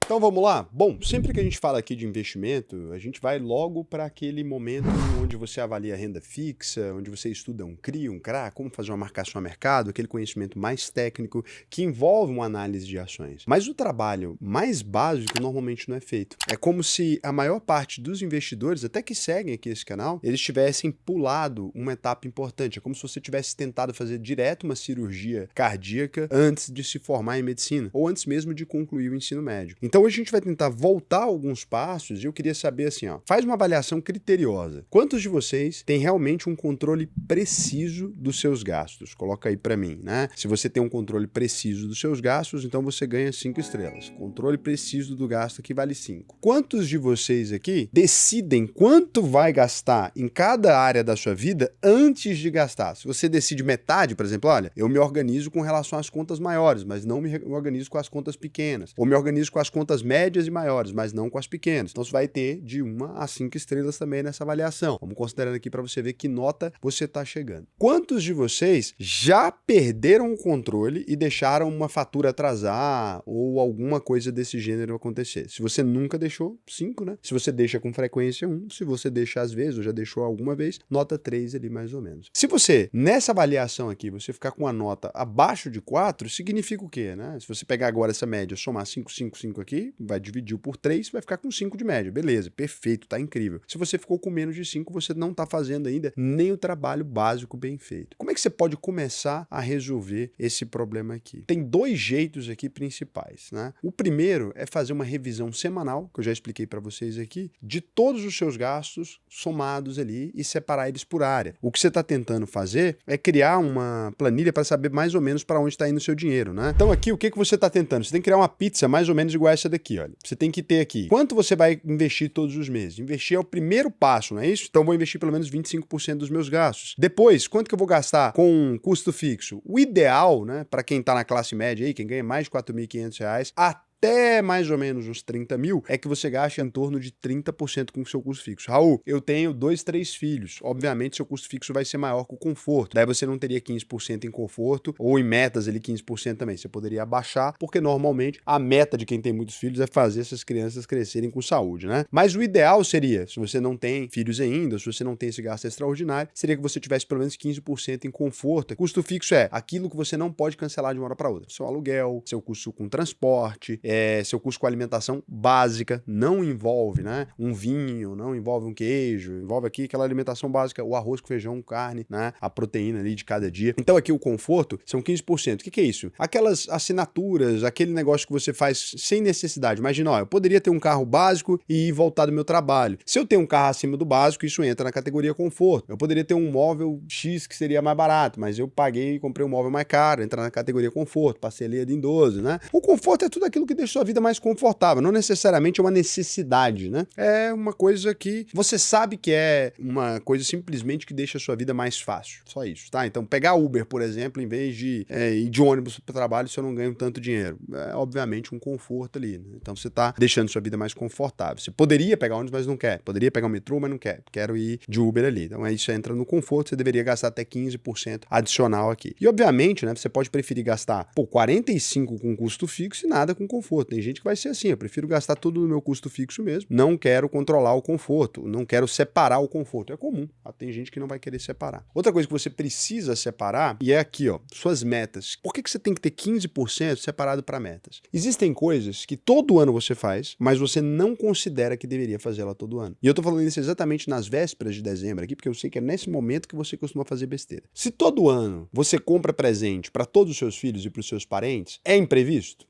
Então vamos lá? Bom, sempre que a gente fala aqui de investimento, a gente vai logo para aquele momento onde você avalia a renda fixa, onde você estuda um CRI, um CRA, como fazer uma marcação a mercado, aquele conhecimento mais técnico que envolve uma análise de ações. Mas o trabalho mais básico normalmente não é feito. É como se a maior parte dos investidores, até que seguem aqui esse canal, eles tivessem pulado uma etapa importante. É como se você tivesse tentado fazer direto uma cirurgia cardíaca antes de se formar em medicina, ou antes mesmo de concluir o ensino médio. Então hoje a gente vai tentar voltar alguns passos e eu queria saber assim, ó, faz uma avaliação criteriosa. Quantos de vocês têm realmente um controle preciso dos seus gastos? Coloca aí para mim, né? Se você tem um controle preciso dos seus gastos, então você ganha 5 estrelas. Controle preciso do gasto aqui vale 5. Quantos de vocês aqui decidem quanto vai gastar em cada área da sua vida antes de gastar? Se você decide metade, por exemplo, olha, eu me organizo com relação às contas maiores, mas não me organizo com as contas pequenas. Ou me organizo com as contas médias e maiores, mas não com as pequenas. Então você vai ter de 1 a 5 estrelas também nessa avaliação. Vamos considerando aqui para você ver que nota você está chegando. Quantos de vocês já perderam o controle e deixaram uma fatura atrasar ou alguma coisa desse gênero acontecer? Se você nunca deixou, 5, né? Se você deixa com frequência, 1. Se você deixa às vezes ou já deixou alguma vez, nota 3 ali mais ou menos. Se você, nessa avaliação aqui, você ficar com a nota abaixo de 4, significa o quê, né? Se você pegar agora essa média, somar 5, 5, 5 aqui, vai dividir por 3, vai ficar com 5 de média. Beleza, perfeito, tá incrível. Se você ficou com menos de 5, você não tá fazendo ainda nem o trabalho básico bem feito. Como é que você pode começar a resolver esse problema aqui? Tem 2 jeitos aqui principais, né? O primeiro é fazer uma revisão semanal, que eu já expliquei para vocês aqui, de todos os seus gastos somados ali e separar eles por área. O que você está tentando fazer é criar uma planilha para saber mais ou menos para onde está indo o seu dinheiro, né? Então aqui, o que você está tentando? Você tem que criar uma pizza mais ou menos igual essa daqui, olha. Você tem que ter aqui. Quanto você vai investir todos os meses? Investir é o primeiro passo, não é isso? Então vou investir pelo menos 25% dos meus gastos. Depois, quanto que eu vou gastar com custo fixo? O ideal, né, para quem está na classe média aí, quem ganha mais de R$ 4.500, até mais ou menos uns 30 mil, é que você gasta em torno de 30% com o seu custo fixo. Raul, eu tenho 2, 3 filhos. Obviamente, seu custo fixo vai ser maior que o conforto. Daí você não teria 15% em conforto, ou em metas ali 15% também. Você poderia abaixar, porque normalmente a meta de quem tem muitos filhos é fazer essas crianças crescerem com saúde, né? Mas o ideal seria, se você não tem filhos ainda, se você não tem esse gasto extraordinário, seria que você tivesse pelo menos 15% em conforto. Custo fixo é aquilo que você não pode cancelar de uma hora para outra. Seu aluguel, seu custo com transporte, seu custo com alimentação básica, não envolve, né, um vinho, não envolve um queijo, envolve aqui aquela alimentação básica, o arroz com feijão, carne, né, a proteína ali de cada dia. Então aqui o conforto são 15%. O que é isso? Aquelas assinaturas, aquele negócio que você faz sem necessidade. Imagina, ó, eu poderia ter um carro básico e voltar do meu trabalho. Se eu tenho um carro acima do básico, isso entra na categoria conforto. Eu poderia ter um móvel X que seria mais barato, mas eu paguei e comprei um móvel mais caro, entra na categoria conforto, parcelei em 12, né? O conforto é tudo aquilo que deixa sua vida mais confortável, não necessariamente é uma necessidade, né? É uma coisa que você sabe que é uma coisa simplesmente que deixa a sua vida mais fácil, só isso, tá? Então pegar Uber, por exemplo, em vez de ir de ônibus para o trabalho se eu não ganho tanto dinheiro, é obviamente um conforto ali, né? Então você tá deixando sua vida mais confortável. Você poderia pegar ônibus, mas não quer, poderia pegar o metrô, mas não quer, quero ir de Uber ali. Então isso entra no conforto, você deveria gastar até 15% adicional aqui. E obviamente, né, você pode preferir gastar 45 com custo fixo e nada com conforto. Tem gente que vai ser assim, eu prefiro gastar tudo no meu custo fixo mesmo, não quero controlar o conforto, não quero separar o conforto. É comum, tem gente que não vai querer separar. Outra coisa que você precisa separar, e é aqui, ó, suas metas. Por que você tem que ter 15% separado para metas? Existem coisas que todo ano você faz, mas você não considera que deveria fazer ela todo ano. E eu tô falando isso exatamente nas vésperas de dezembro aqui, porque eu sei que é nesse momento que você costuma fazer besteira. Se todo ano você compra presente para todos os seus filhos e para os seus parentes, é imprevisto?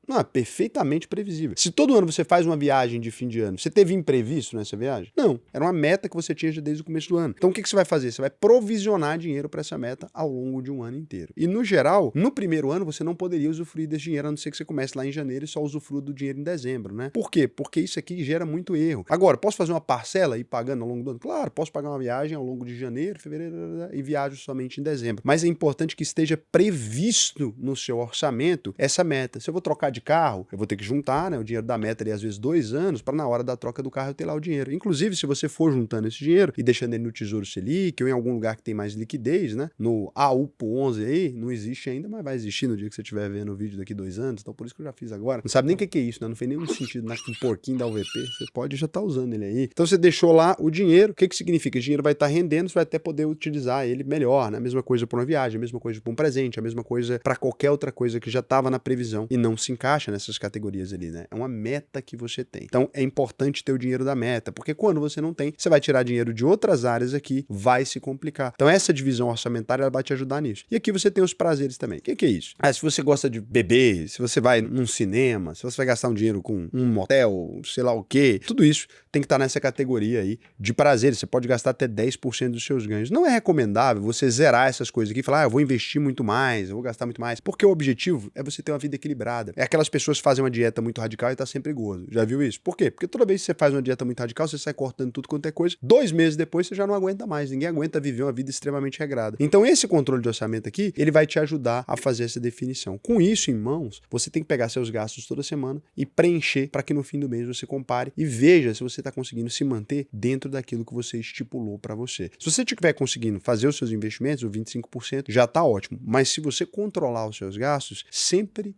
Não, é perfeitamente previsível. Se todo ano você faz uma viagem de fim de ano, você teve imprevisto nessa viagem? Não. Era uma meta que você tinha já desde o começo do ano. Então o que você vai fazer? Você vai provisionar dinheiro para essa meta ao longo de um ano inteiro. E no geral, no primeiro ano você não poderia usufruir desse dinheiro, a não ser que você comece lá em janeiro e só usufrua do dinheiro em dezembro, né? Por quê? Porque isso aqui gera muito erro. Agora, posso fazer uma parcela e ir pagando ao longo do ano? Claro, posso pagar uma viagem ao longo de janeiro, fevereiro e viajo somente em dezembro. Mas é importante que esteja previsto no seu orçamento essa meta. Se eu vou trocar de de carro, eu vou ter que juntar, né, o dinheiro da meta ali, às vezes 2 anos, para na hora da troca do carro eu ter lá o dinheiro. Inclusive, se você for juntando esse dinheiro e deixando ele no Tesouro Selic ou em algum lugar que tem mais liquidez, né, no AUPO 11 aí, não existe ainda, mas vai existir no dia que você estiver vendo o vídeo daqui 2 anos, então por isso que eu já fiz agora. Não sabe nem o que é isso, né? Não fez nenhum sentido, né? Um porquinho da UVP, você pode já estar usando ele aí. Então você deixou lá o dinheiro, o que significa? O dinheiro vai estar rendendo, você vai até poder utilizar ele melhor, né? A mesma coisa para uma viagem, a mesma coisa para um presente, a mesma coisa para qualquer outra coisa que já estava na previsão e não se encaixa nessas categorias ali, né? É uma meta que você tem. Então é importante ter o dinheiro da meta, porque quando você não tem, você vai tirar dinheiro de outras áreas aqui, vai se complicar. Então essa divisão orçamentária, ela vai te ajudar nisso. E aqui você tem os prazeres também. O que é isso? Se você gosta de beber, se você vai num cinema, se você vai gastar um dinheiro com um motel, sei lá o quê, tudo isso tem que estar nessa categoria aí de prazeres. Você pode gastar até 10% dos seus ganhos. Não é recomendável você zerar essas coisas aqui e falar, eu vou investir muito mais, eu vou gastar muito mais, porque o objetivo é você ter uma vida equilibrada. É aquelas pessoas que fazem uma dieta muito radical e tá sempre gordo. Já viu isso? Por quê? Porque toda vez que você faz uma dieta muito radical, você sai cortando tudo quanto é coisa. 2 meses depois, você já não aguenta mais. Ninguém aguenta viver uma vida extremamente regrada. Então, esse controle de orçamento aqui, ele vai te ajudar a fazer essa definição. Com isso em mãos, você tem que pegar seus gastos toda semana e preencher para que no fim do mês você compare e veja se você está conseguindo se manter dentro daquilo que você estipulou para você. Se você estiver conseguindo fazer os seus investimentos, o 25%, já está ótimo. Mas se você controlar os seus gastos, sempre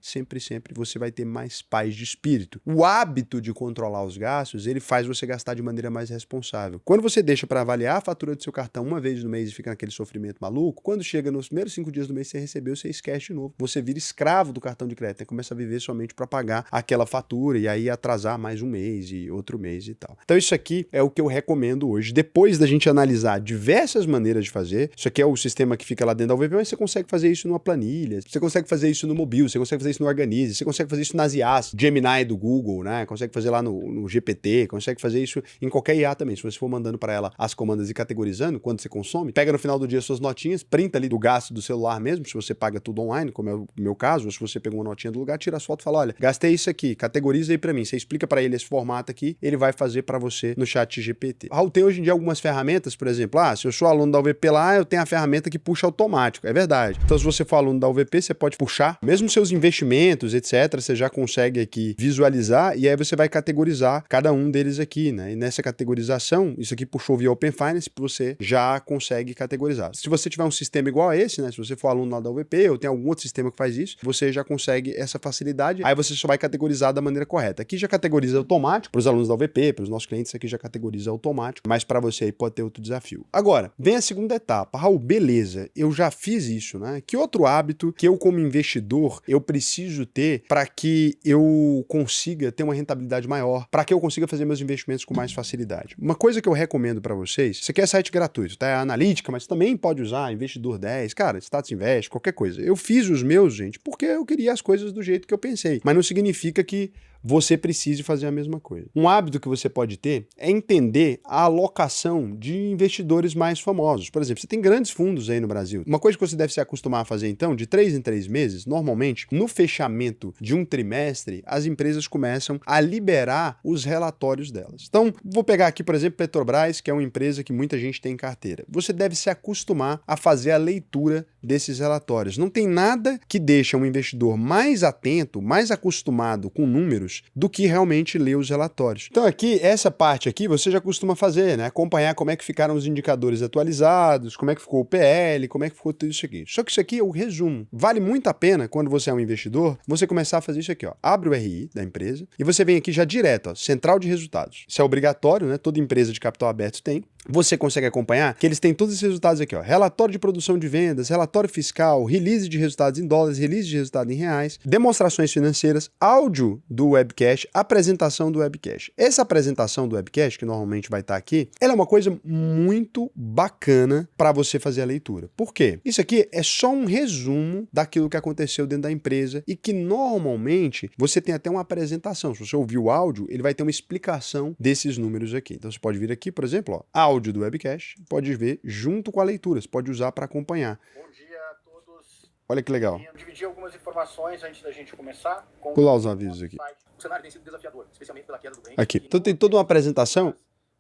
você vai ter mais paz de espírito. O hábito de controlar os gastos, ele faz você gastar de maneira mais responsável. Quando você deixa para avaliar a fatura do seu cartão uma vez no mês e fica naquele sofrimento maluco, quando chega nos primeiros 5 dias do mês que você recebeu, você esquece de novo. Você vira escravo do cartão de crédito e começa a viver somente para pagar aquela fatura e aí atrasar mais um mês e outro mês e tal. Então isso aqui é o que eu recomendo hoje. Depois da gente analisar diversas maneiras de fazer, isso aqui é o sistema que fica lá dentro da UVP, mas você consegue fazer isso numa planilha, você consegue fazer isso no Mobil, você consegue fazer isso no Organize, você consegue fazer isso nas IAs, Gemini do Google, né? Consegue fazer lá no GPT, consegue fazer isso em qualquer IA também. Se você for mandando para ela as comandas e categorizando, quando você consome, pega no final do dia suas notinhas, printa ali do gasto do celular mesmo, se você paga tudo online, como é o meu caso, ou se você pegou uma notinha do lugar, tira as fotos e fala, olha, gastei isso aqui, categoriza aí para mim. Você explica para ele esse formato aqui, ele vai fazer para você no chat GPT. Tem hoje em dia algumas ferramentas, por exemplo, se eu sou aluno da UVP lá, eu tenho a ferramenta que puxa automático, é verdade. Então se você for aluno da UVP, você pode puxar, mesmo seus investimentos, etc, você já consegue aqui visualizar e aí você vai categorizar cada um deles aqui, né? E nessa categorização, isso aqui puxou via Open Finance, você já consegue categorizar. Se você tiver um sistema igual a esse, né? Se você for aluno lá da UVP ou tem algum outro sistema que faz isso, você já consegue essa facilidade, aí você só vai categorizar da maneira correta. Aqui já categoriza automático, para os alunos da UVP, para os nossos clientes, aqui já categoriza automático, mas para você aí pode ter outro desafio. Agora, vem a segunda etapa. Raul, beleza, eu já fiz isso, né? Que outro hábito que eu como investidor, eu preciso ter para que eu consiga ter uma rentabilidade maior, para que eu consiga fazer meus investimentos com mais facilidade? Uma coisa que eu recomendo para vocês, isso aqui é site gratuito, tá? É analítica, mas também pode usar Investidor 10, cara, Status Invest, qualquer coisa. Eu fiz os meus, gente, porque eu queria as coisas do jeito que eu pensei, mas não significa que você precise fazer a mesma coisa. Um hábito que você pode ter é entender a alocação de investidores mais famosos. Por exemplo, você tem grandes fundos aí no Brasil. Uma coisa que você deve se acostumar a fazer, então, de 3 em 3 meses, normalmente, no fechamento de um trimestre, as empresas começam a liberar os relatórios delas. Então, vou pegar aqui, por exemplo, Petrobras, que é uma empresa que muita gente tem em carteira. Você deve se acostumar a fazer a leitura desses relatórios. Não tem nada que deixa um investidor mais atento, mais acostumado com números, do que realmente ler os relatórios. Então aqui, essa parte aqui, você já costuma fazer, né? Acompanhar como é que ficaram os indicadores atualizados, como é que ficou o PL, como é que ficou tudo isso aqui. Só que isso aqui é o resumo. Vale muito a pena, quando você é um investidor, você começar a fazer isso aqui, ó. Abre o RI da empresa e você vem aqui já direto, ó, Central de Resultados. Isso é obrigatório, né? Toda empresa de capital aberto tem. Você consegue acompanhar que eles têm todos esses resultados aqui, ó. Relatório de produção de vendas, relatório fiscal, release de resultados em dólares, release de resultado em reais, demonstrações financeiras, áudio do webcast, apresentação do webcast. Essa apresentação do webcast, que normalmente vai estar aqui, ela é uma coisa muito bacana para você fazer a leitura. Por quê? Isso aqui é só um resumo daquilo que aconteceu dentro da empresa e que normalmente você tem até uma apresentação. Se você ouvir o áudio, ele vai ter uma explicação desses números aqui. Então você pode vir aqui, por exemplo, ó, áudio do webcast, pode ver junto com a leitura, você pode usar para acompanhar. Bom dia a todos. Olha que legal. Eu dividi algumas informações antes da gente começar. Vou pular os avisos aqui. O cenário tem sido desafiador, especialmente pela queda do Brent. Aqui. Então tem toda uma apresentação.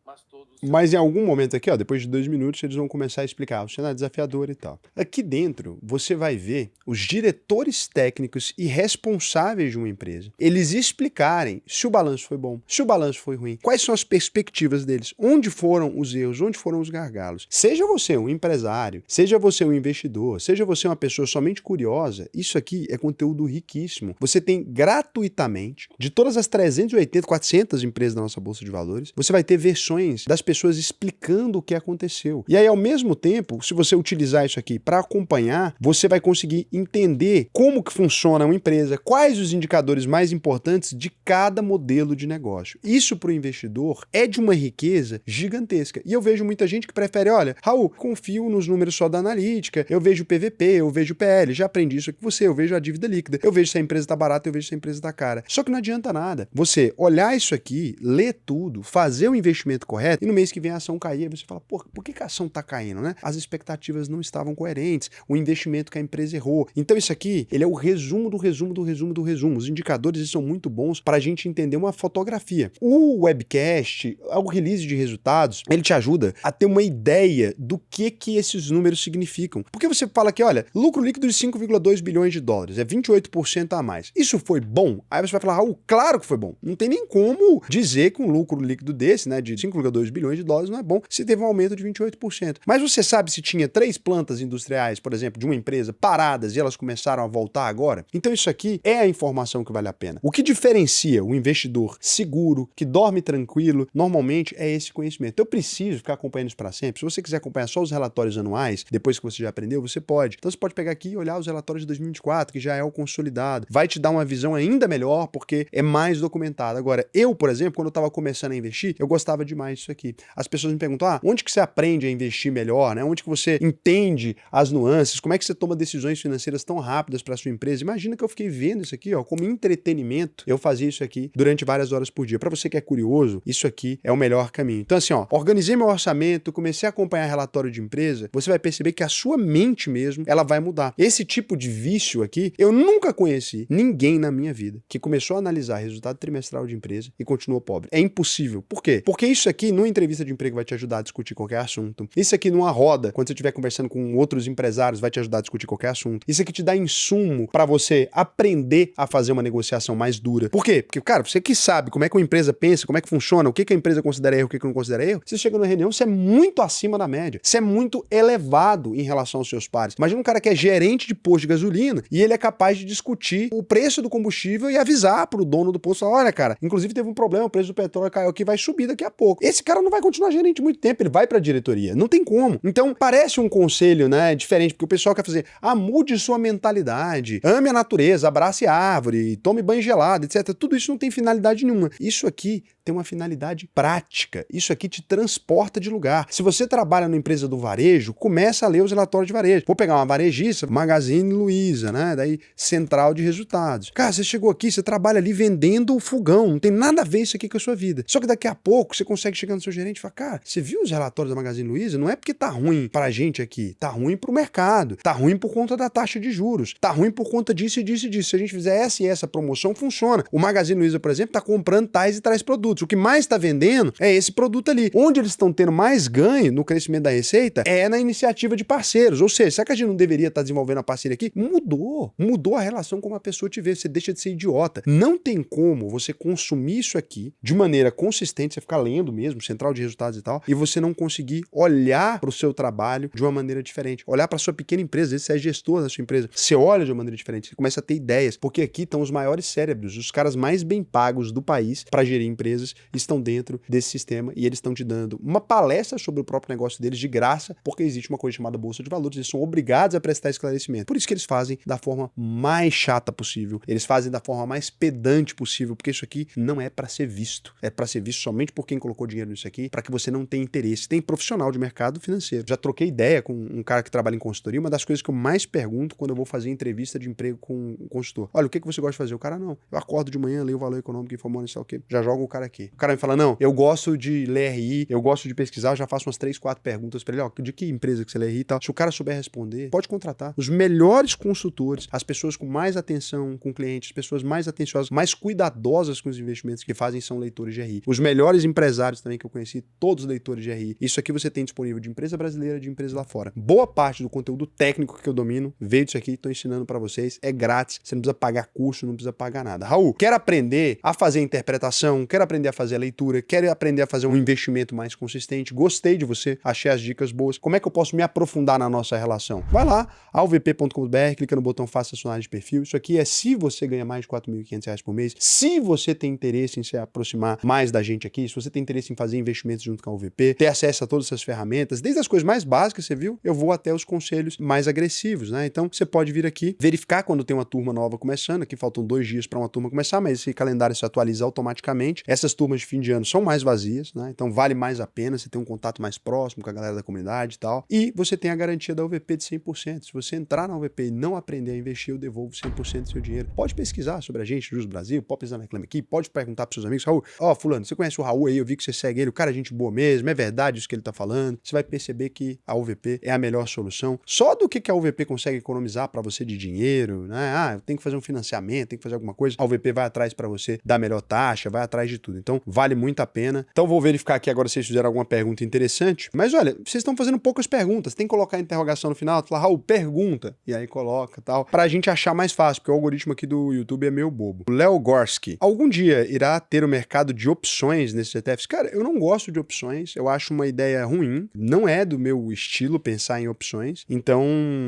Mas todos Mas em algum momento aqui, ó, depois de 2 minutos, eles vão começar a explicar o cenário desafiador e tal. Aqui dentro, você vai ver os diretores técnicos e responsáveis de uma empresa, eles explicarem se o balanço foi bom, se o balanço foi ruim, quais são as perspectivas deles, onde foram os erros, onde foram os gargalos. Seja você um empresário, seja você um investidor, seja você uma pessoa somente curiosa, isso aqui é conteúdo riquíssimo. Você tem gratuitamente, de todas as 380, 400 empresas da nossa Bolsa de Valores, você vai ter versões das pessoas explicando o que aconteceu. E aí, ao mesmo tempo, se você utilizar isso aqui para acompanhar, você vai conseguir entender como que funciona uma empresa, quais os indicadores mais importantes de cada modelo de negócio. Isso para o investidor é de uma riqueza gigantesca. E eu vejo muita gente que prefere, olha, Raul, confio nos números só da analítica, eu vejo o PVP, eu vejo o PL, já aprendi isso aqui com você, eu vejo a dívida líquida, eu vejo se a empresa está barata, eu vejo se a empresa está cara. Só que não adianta nada. Você olhar isso aqui, ler tudo, fazer o investimento correto, e no mês que vem a ação cair, aí você fala, pô, por que a ação está caindo, né? As expectativas não estavam coerentes, o investimento que a empresa errou. Então isso aqui, ele é o resumo do resumo do resumo do resumo. Os indicadores são muito bons para a gente entender uma fotografia. O webcast, o release de resultados, ele te ajuda a ter uma ideia do que esses números significam. Porque você fala que, olha, lucro líquido de 5,2 bilhões de dólares, é 28% a mais. Isso foi bom? Aí você vai falar, Raul, claro que foi bom. Não tem nem como dizer que um lucro líquido desse, né, de 5,2 bilhões de dólares não é bom se teve um aumento de 28%. Mas você sabe se tinha 3 plantas industriais, por exemplo, de uma empresa paradas e elas começaram a voltar agora? Então isso aqui é a informação que vale a pena. O que diferencia o investidor seguro, que dorme tranquilo, normalmente é esse conhecimento. Eu preciso ficar acompanhando isso para sempre. Se você quiser acompanhar só os relatórios anuais, depois que você já aprendeu, você pode. Então você pode pegar aqui e olhar os relatórios de 2024, que já é o consolidado. Vai te dar uma visão ainda melhor, porque é mais documentado. Agora, eu, por exemplo, quando eu estava começando a investir, eu gostava demais disso aqui. As pessoas me perguntam, onde que você aprende a investir melhor, né? Onde que você entende as nuances? Como é que você toma decisões financeiras tão rápidas para sua empresa? Imagina que eu fiquei vendo isso aqui, ó, como entretenimento. Eu fazia isso aqui durante várias horas por dia. Para você que é curioso, isso aqui é o melhor caminho. Então assim, ó, organizei meu orçamento, comecei a acompanhar relatório de empresa, você vai perceber que a sua mente mesmo, ela vai mudar. Esse tipo de vício aqui, eu nunca conheci ninguém na minha vida que começou a analisar resultado trimestral de empresa e continuou pobre. É impossível. Por quê? Porque isso aqui, numa entrevista de emprego, vai te ajudar a discutir qualquer assunto. Isso aqui, numa roda, quando você estiver conversando com outros empresários, vai te ajudar a discutir qualquer assunto. Isso aqui te dá insumo para você aprender a fazer uma negociação mais dura. Por quê? Porque, cara, você que sabe como é que uma empresa pensa, como é que funciona, o que a empresa considera erro, o que não considera erro, você chega na reunião, você é muito acima da média. Você é muito elevado em relação aos seus pares. Imagina um cara que é gerente de posto de gasolina e ele é capaz de discutir o preço do combustível e avisar pro dono do posto, olha, cara, inclusive teve um problema, o preço do petróleo caiu aqui, vai subir daqui a pouco. Esse cara não vai continuar gerente muito tempo, ele vai pra diretoria. Não tem como. Então, parece um conselho, né, diferente, porque o pessoal quer fazer, mude sua mentalidade, ame a natureza, abrace a árvore, tome banho gelado, etc. Tudo isso não tem finalidade nenhuma. Isso aqui tem uma finalidade prática. Isso aqui te transporta de lugar. Se você trabalha numa empresa do varejo, começa a ler os relatórios de varejo. Vou pegar uma varejista, Magazine Luiza, né? Daí, central de resultados. Cara, você chegou aqui, você trabalha ali vendendo o fogão. Não tem nada a ver isso aqui com a sua vida. Só que daqui a pouco, você consegue chegar no seu gerente e falar, cara, você viu os relatórios da Magazine Luiza? Não é porque tá ruim pra gente aqui. Tá ruim pro mercado. Tá ruim por conta da taxa de juros. Tá ruim por conta disso e disso e disso. Se a gente fizer essa e essa promoção, funciona. O Magazine Luiza, por exemplo, tá comprando tais e tais produtos. O que mais está vendendo é esse produto ali. Onde eles estão tendo mais ganho no crescimento da receita é na iniciativa de parceiros. Ou seja, será que a gente não deveria estar desenvolvendo a parceria aqui? Mudou a relação como a pessoa te vê. Você deixa de ser idiota. Não tem como você consumir isso aqui de maneira consistente, você ficar lendo mesmo, central de resultados e tal, e você não conseguir olhar para o seu trabalho de uma maneira diferente. Olhar para a sua pequena empresa, às vezes você é gestor da sua empresa. Você olha de uma maneira diferente, você começa a ter ideias, porque aqui estão os maiores cérebros, os caras mais bem pagos do país para gerir empresas, estão dentro desse sistema e eles estão te dando uma palestra sobre o próprio negócio deles de graça, porque existe uma coisa chamada Bolsa de Valores, eles são obrigados a prestar esclarecimento. Por isso que eles fazem da forma mais chata possível, eles fazem da forma mais pedante possível, porque isso aqui não é para ser visto. É para ser visto somente por quem colocou dinheiro nisso aqui, para que você não tenha interesse. Tem profissional de mercado financeiro. Já troquei ideia com um cara que trabalha em consultoria, uma das coisas que eu mais pergunto quando eu vou fazer entrevista de emprego com um consultor. Olha, o que você gosta de fazer? O cara, não. Eu acordo de manhã, leio o Valor Econômico, Informou, não sei o quê. Já jogo o cara aqui. O cara me fala, não, eu gosto de ler RI, eu gosto de pesquisar, eu já faço umas 3, 4 perguntas pra ele, ó, de que empresa que você lê RI e tal. Se o cara souber responder, pode contratar. Os melhores consultores, as pessoas com mais atenção com clientes, as pessoas mais atenciosas, mais cuidadosas com os investimentos que fazem são leitores de RI. Os melhores empresários também que eu conheci conheci todos os leitores de RI. Isso aqui você tem disponível de empresa brasileira, de empresa lá fora. Boa parte do conteúdo técnico que eu domino veio disso aqui, tô ensinando para vocês. É grátis, você não precisa pagar curso, não precisa pagar nada. Raul, quer aprender a fazer interpretação, quer aprender a fazer a leitura, quer aprender a fazer um investimento mais consistente, gostei de você, achei as dicas boas. Como é que eu posso me aprofundar na nossa relação? Vai lá, alvp.com.br, clica no botão Faça sua análise de perfil. Isso aqui é se você ganha mais de R$4.500 por mês, se você tem interesse em se aproximar mais da gente aqui, se você tem interesse em fazer investimentos junto com a UVP, ter acesso a todas essas ferramentas, desde as coisas mais básicas, você viu, eu vou até os conselhos mais agressivos, né? Então, você pode vir aqui, verificar quando tem uma turma nova começando, aqui faltam 2 dias para uma turma começar, mas esse calendário se atualiza automaticamente. Essas turmas de fim de ano são mais vazias, né? Então, vale mais a pena, você tem um contato mais próximo com a galera da comunidade e tal. E você tem a garantia da UVP de 100%. Se você entrar na UVP e não aprender a investir, eu devolvo 100% do seu dinheiro. Pode pesquisar sobre a gente, Jus Brasil, pode pesquisar na Reclame Aqui, pode perguntar para seus amigos, Raul, fulano, você conhece o Raul aí, eu vi que você segue ele, o cara é gente boa mesmo, é verdade isso que ele tá falando. Você vai perceber que a UVP é a melhor solução. Só do que a UVP consegue economizar para você de dinheiro, né? Eu tenho que fazer um financiamento, tenho que fazer alguma coisa, a UVP vai atrás para você da melhor taxa, vai atrás de tudo. Então, vale muito a pena. Então, vou verificar aqui agora se vocês fizeram alguma pergunta interessante. Mas olha, vocês estão fazendo poucas perguntas. Tem que colocar a interrogação no final, falar, Raul, pergunta. E aí coloca tal, pra gente achar mais fácil, porque o algoritmo aqui do YouTube é meio bobo. O Léo Gorski, algum dia irá ter o mercado de opções nesses ETFs? Cara, eu não gosto de opções, eu acho uma ideia ruim, não é do meu estilo pensar em opções, então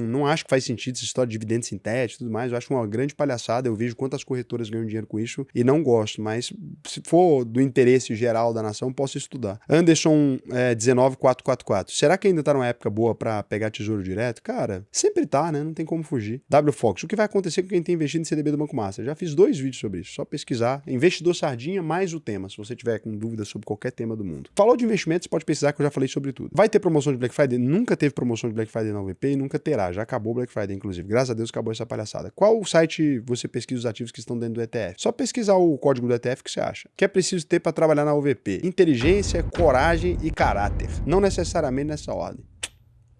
não acho que faz sentido essa história de dividendos sintéticos e tudo mais, eu acho uma grande palhaçada, eu vejo quantas corretoras ganham dinheiro com isso e não gosto, mas se for do interesse geral da nação, posso estudar. Anderson 19444, será que ainda tá numa época boa pra pegar tesouro direto? Cara, sempre tá, né? Não tem como fugir. W Fox, o que vai acontecer com quem tem investido em CDB do Banco Master? Já fiz 2 vídeos sobre isso, só pesquisar. Investidor Sardinha mais o tema, se você tiver com dúvidas sobre qualquer tema do mundo. Falou de investimentos, pode pesquisar que eu já falei sobre tudo. Vai ter promoção de Black Friday? Nunca teve promoção de Black Friday na UVP e nunca terá. Já acabou o Black Friday, inclusive. Graças a Deus acabou essa palhaçada. Qual o site você pesquisa os ativos que estão dentro do ETF? Só pesquisar o código do ETF que você acha. O que é preciso ter para trabalhar na UVP? Inteligência, coragem e caráter. Não necessariamente nessa ordem.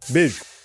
Beijo!